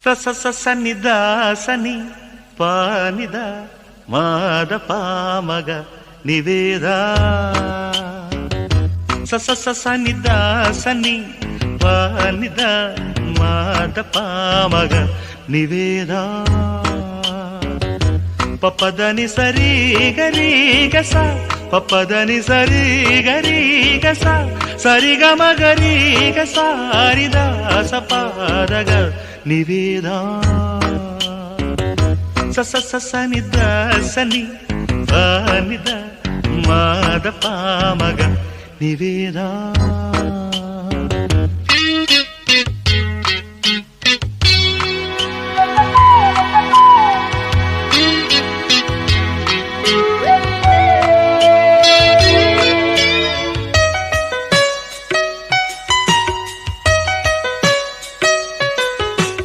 ಸನಿದ ಸನಿ ಪಾನಿದ ಮಾದ ಪಾಮಗ ನಿವೇದ ಸನಿದ ಸನಿ ಪಾನಿದ ಮಾದ ಪಾಮಗ ನಿವೇದ ಪಪదని ಸರಿ ಗರಿ ಗಸ ಪಪదని ಸರಿ ಗರಿ ಗಸ ಸರಿ ಗಮ ಗರಿ ಗಸ ಹರಿದ ಸಪಾದಗ ನಿವೇದ ಸನಿದ ಸನಿ ಪಾನಿದ ಮಾದ ಪಾಮಗ ನಿವೇದ